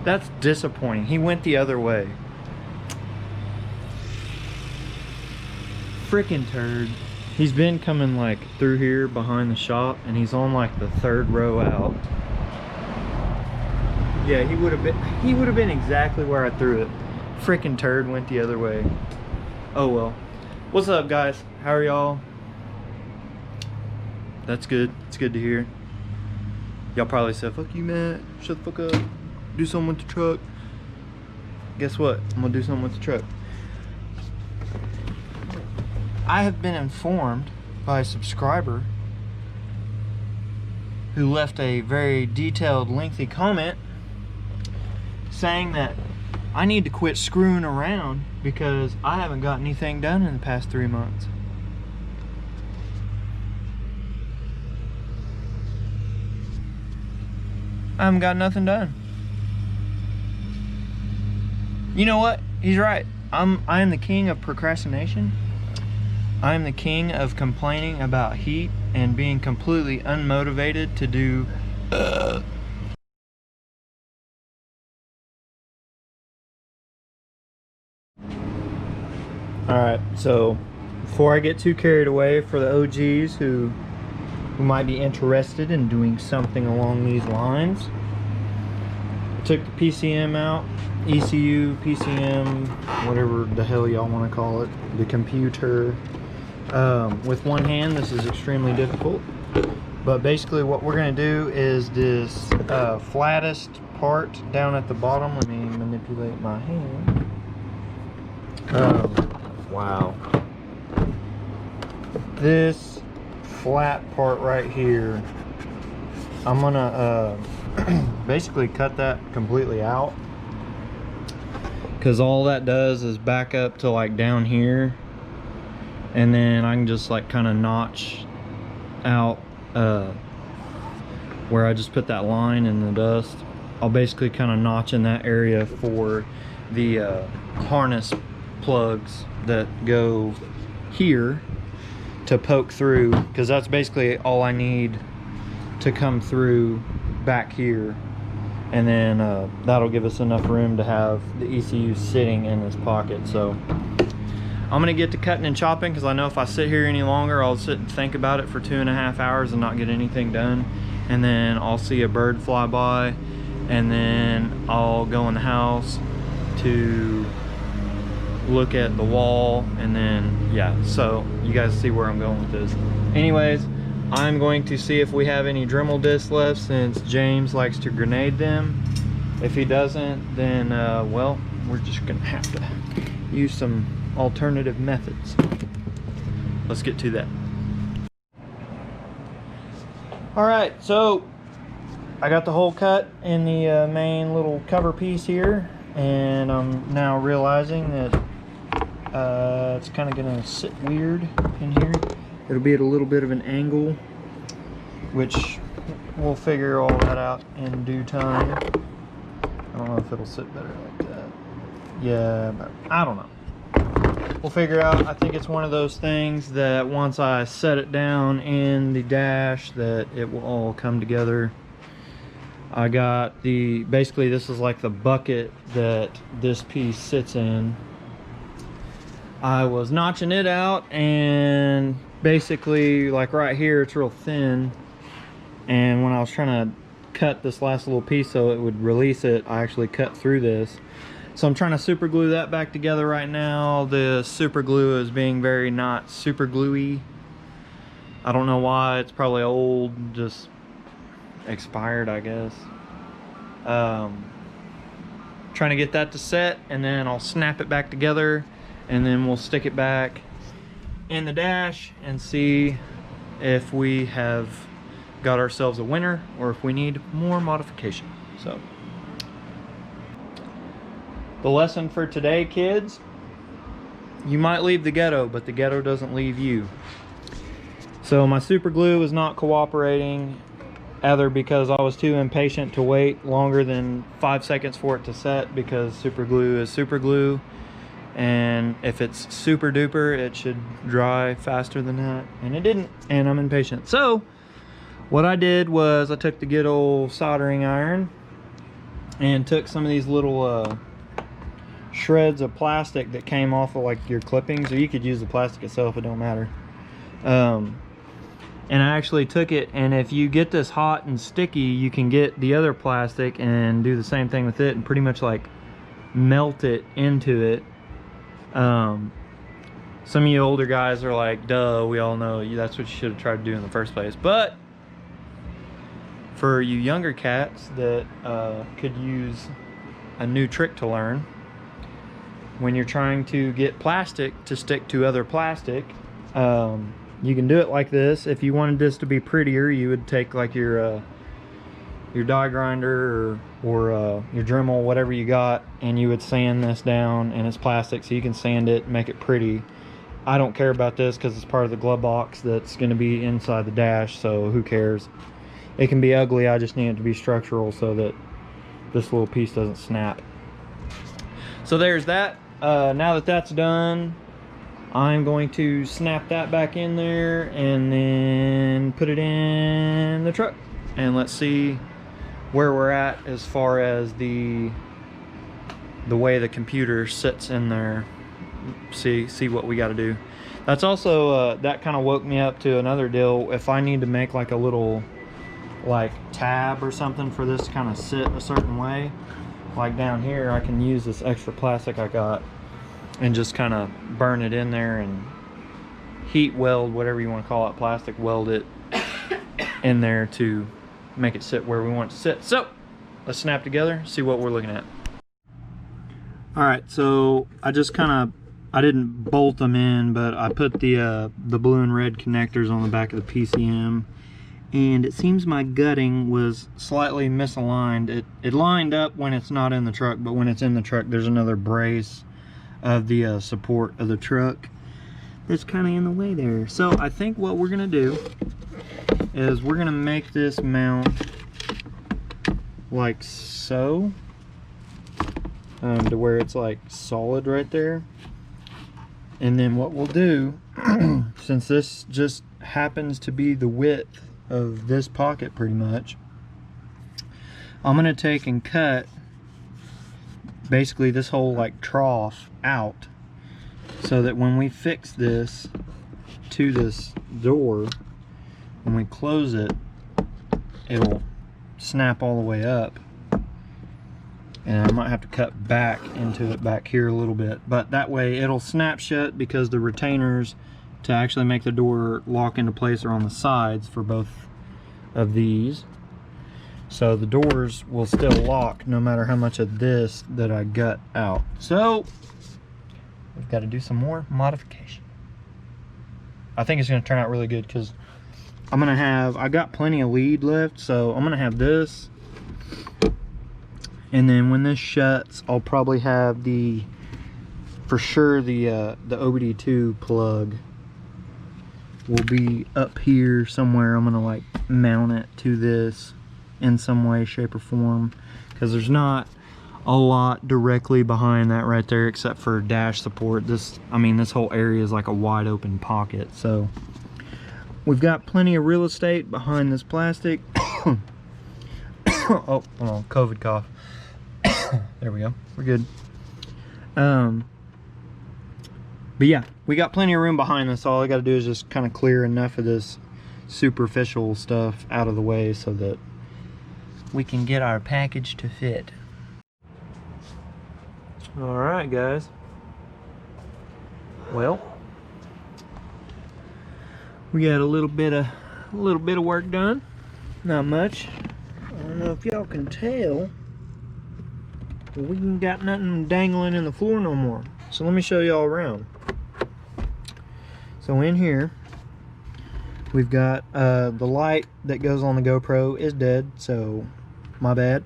That's disappointing. He went the other way. Freaking turd. He's been coming like through here behind the shop, and he's on like the 3rd row out. Yeah, he would have been exactly where I threw it. Freaking turd went the other way. Oh well. What's up, guys? How are y'all? That's good. It's good to hear. Y'all probably said, fuck you, Matt. Shut the fuck up. Do something with the truck. Guess what? I'm gonna do something with the truck. I have been informed by a subscriber who left a very detailed, lengthy comment saying that I need to quit screwing around because I haven't got anything done in the past 3 months. I haven't got nothing done. You know what? He's right. I am the king of procrastination. I am the king of complaining about heat and being completely unmotivated to do Alright, so before I get too carried away, for the OGs who might be interested in doing something along these lines, I took the PCM out, ECU, PCM, whatever the hell y'all want to call it, the computer. With one hand, this is extremely difficult, but basically what we're going to do is this flattest part down at the bottom. Let me manipulate my hand. Wow. This flat part right here, I'm gonna basically cut that completely out, because all that does is back up to like down here, and then I can just like kind of notch out where I just put that line in the dust. I'll basically kind of notch in that area for the harness plugs that go here to poke through, because that's basically all I need to come through back here, and then that'll give us enough room to have the ECU sitting in this pocket. So I'm gonna get to cutting and chopping, because I know if I sit here any longer I'll sit and think about it for 2.5 hours and not get anything done, and then I'll see a bird fly by, and then I'll go in the house to look at the wall, and then yeah, so you guys see where I'm going with this. Anyways, I'm going to see if we have any Dremel discs left, since James likes to grenade them. If he doesn't, then well, we're just gonna have to use some alternative methods. Let's get to that. All right, so I got the hole cut in the main little cover piece here, and I'm now realizing that it's kind of gonna sit weird in here. It'll be at a little bit of an angle, which we'll figure all that out in due time. I don't know if it'll sit better like that. Yeah, but I don't know. We'll figure out. I think it's one of those things that once I set it down in the dash, that it will all come together. I got the, basically this is like the bucket that this piece sits in. I was notching it out, and basically like right here it's real thin, and when I was trying to cut this last little piece so it would release it, I actually cut through this. So I'm trying to super glue that back together right now. The super glue is being very not super gluey. I don't know why. It's probably old, just expired, I guess. Trying to get that to set, and then I'll snap it back together, and then we'll stick it back in the dash and see if we have got ourselves a winner or if we need more modification. So the lesson for today, kids: you might leave the ghetto, but the ghetto doesn't leave you. So my super glue is not cooperating, either because I was too impatient to wait longer than 5 seconds for it to set, because super glue is super glue, and if it's super duper it should dry faster than that, and it didn't, and I'm impatient. So what I did was I took the good old soldering iron and took some of these little shreds of plastic that came off of like your clippings, or you could use the plastic itself, it don't matter. And I actually took it, and if you get this hot and sticky, you can get the other plastic and do the same thing with it and pretty much like melt it into it. Some of you older guys are like, duh, we all know that's what you should have tried to do in the first place. But for you younger cats that could use a new trick to learn, when you're trying to get plastic to stick to other plastic, you can do it like this. If you wanted this to be prettier, you would take like your die grinder or your Dremel, whatever you got, and you would sand this down, and it's plastic, so you can sand it, make it pretty. I don't care about this because it's part of the glove box that's going to be inside the dash, so who cares? It can be ugly, I just need it to be structural so that this little piece doesn't snap. So there's that. Now that that's done, I'm going to snap that back in there and then put it in the truck, and let's see where we're at as far as the way the computer sits in there. See what we got to do. That's also that kind of woke me up to another deal. If I need to make like a little like tab or something for this to kind of sit a certain way, like down here, I can use this extra plastic I got and just kind of burn it in there and heat weld, whatever you want to call it, plastic weld it in there to make it sit where we want it to sit. So let's snap together, see what we're looking at. All right, so I didn't bolt them in, but I put the blue and red connectors on the back of the PCM, and it seems my gutting was slightly misaligned. It lined up when it's not in the truck, but when it's in the truck, there's another brace of the support of the truck that's kind of in the way there. So I think what we're gonna do is we're gonna make this mount like so, to where it's like solid right there. And then what we'll do, since this just happens to be the width of this pocket pretty much, I'm gonna take and cut basically this whole like trough out, so that when we fix this to this door, when we close it, it'll snap all the way up. And I might have to cut back into it back here a little bit, but that way it'll snap shut, because the retainers to actually make the door lock into place are on the sides for both of these. So the doors will still lock no matter how much of this that I gut out. So we've got to do some more modification. I think it's going to turn out really good, because I got plenty of lead left, so I'm going to have this. And then when this shuts, I'll probably have for sure the OBD2 plug will be up here somewhere. I'm gonna like mount it to this in some way, shape, or form, because there's not a lot directly behind that right there except for dash support. This whole area is like a wide open pocket, so we've got plenty of real estate behind this plastic. Oh, hold on, COVID cough. There we go, we're good. But yeah, we got plenty of room behind this. All I got to do is just kind of clear enough of this superficial stuff out of the way so that we can get our package to fit. All right, guys. Well, we got a little bit of work done. Not much. I don't know if y'all can tell, but we ain't got nothing dangling in the floor no more. So let me show y'all around. So in here, we've got the light that goes on the GoPro is dead, so my bad.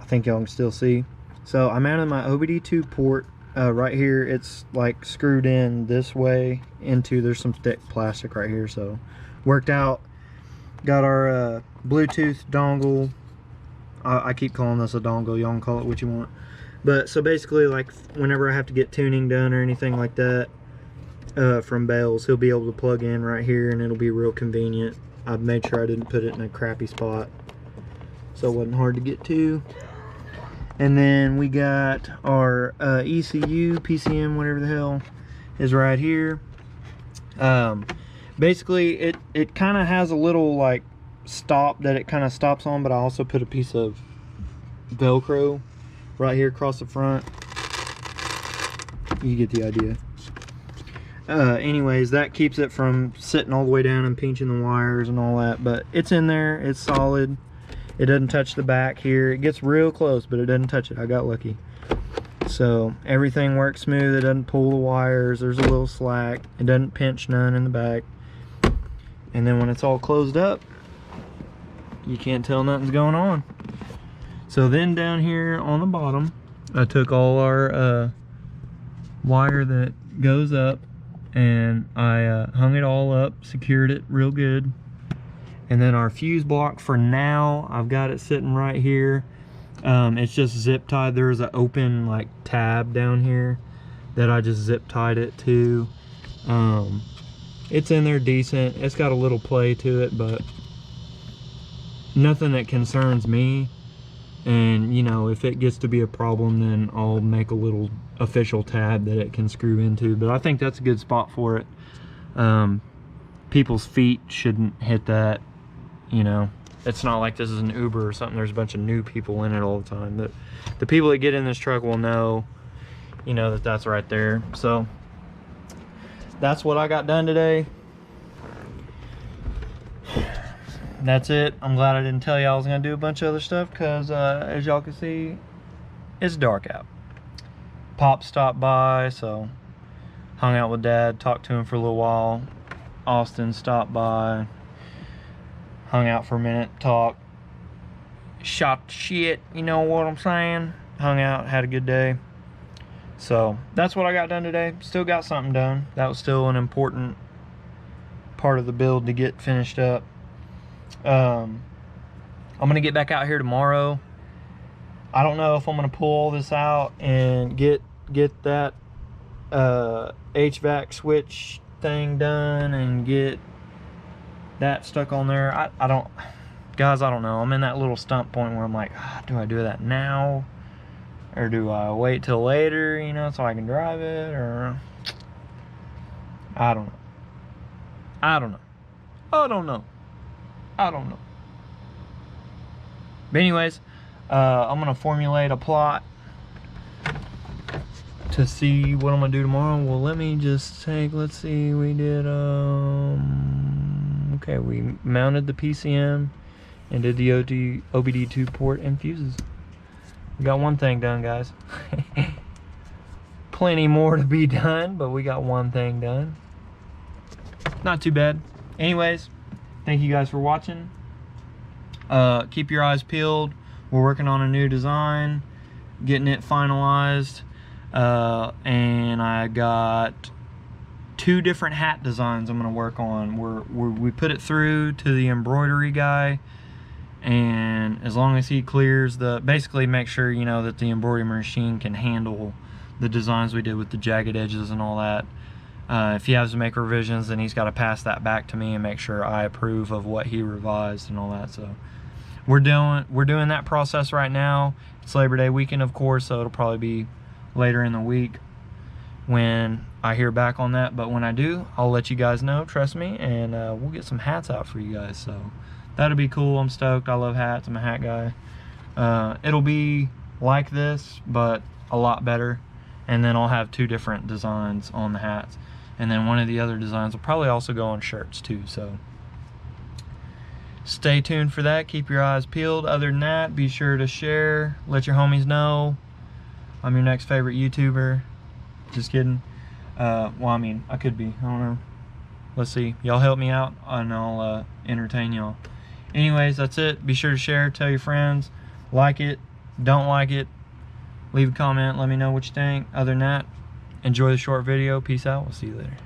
I think y'all can still see. So I mounted my OBD2 port right here. It's like screwed in this way into, there's some thick plastic right here, so worked out. Got our Bluetooth dongle. I keep calling this a dongle, y'all can call it what you want. But so basically, like whenever I have to get tuning done or anything like that from Bales, he'll be able to plug in right here and it'll be real convenient. I've made sure I didn't put it in a crappy spot so it wasn't hard to get to. And then we got our ECU, PCM, whatever the hell is right here. Basically it kind of has a little like stop that it kind of stops on, but I also put a piece of Velcro right here across the front. You get the idea. Anyways, that keeps it from sitting all the way down and pinching the wires and all that, but it's in there, it's solid. It doesn't touch the back here. It gets real close, but it doesn't touch it. I got lucky. So everything works smooth. It doesn't pull the wires. There's a little slack. It doesn't pinch none in the back. And then when it's all closed up, you can't tell nothing's going on. So then down here on the bottom, I took all our wire that goes up and I hung it all up, secured it real good. And then our fuse block for now, I've got it sitting right here. It's just zip tied. There's an open like tab down here that I just zip tied it to. It's in there decent. It's got a little play to it, but nothing that concerns me. And you know, if it gets to be a problem, then I'll make a little official tab that it can screw into. But I think that's a good spot for it. People's feet shouldn't hit that. You know, it's not like this is an Uber or something. There's a bunch of new people in it all the time. The people that get in this truck will know, you know, that that's right there. So that's what I got done today. That's it. I'm glad I didn't tell you I was gonna do a bunch of other stuff, because as y'all can see, it's dark out. Pop stopped by, so hung out with Dad, talked to him for a little while. Austin stopped by, hung out for a minute, talked, shot the shit, you know what I'm saying? Hung out, had a good day. So that's what I got done today. Still got something done. That was still an important part of the build to get finished up. I'm gonna get back out here tomorrow. I don't know if I'm gonna pull all this out and get that HVAC switch thing done and get that stuck on there. I don't, guys, I don't know. I'm in that little stump point where I'm like, do I do that now or do I wait till later, you know, so I can drive it? Or I don't know. But anyways, I'm gonna formulate a plot to see what I'm gonna do tomorrow. Well, let me just take, let's see, we did okay, we mounted the PCM and did the OBD2 port and fuses. We got one thing done, guys. Plenty more to be done, but we got one thing done. Not too bad. Anyways, thank you guys for watching. Keep your eyes peeled. We're working on a new design, getting it finalized, and I got 2 different hat designs I'm going to work on. We put it through to the embroidery guy, and as long as he clears basically make sure, you know, that the embroidery machine can handle the designs we did with the jagged edges and all that. If he has to make revisions, then he's got to pass that back to me and make sure I approve of what he revised and all that. So we're doing that process right now. It's Labor Day weekend, of course, so it'll probably be later in the week when I hear back on that. But when I do, I'll let you guys know, trust me, and we'll get some hats out for you guys. So that'll be cool. I'm stoked. I love hats. I'm a hat guy. It'll be like this, but a lot better. And then I'll have 2 different designs on the hats. And then one of the other designs will probably also go on shirts too. So stay tuned for that. Keep your eyes peeled. Other than that, be sure to share. Let your homies know I'm your next favorite YouTuber. Just kidding. Well, I mean, I could be. I don't know. Let's see. Y'all help me out and I'll entertain y'all. Anyways, that's it. Be sure to share. Tell your friends. Like it. Don't like it. Leave a comment. Let me know what you think. Other than that, enjoy the short video. Peace out. We'll see you later.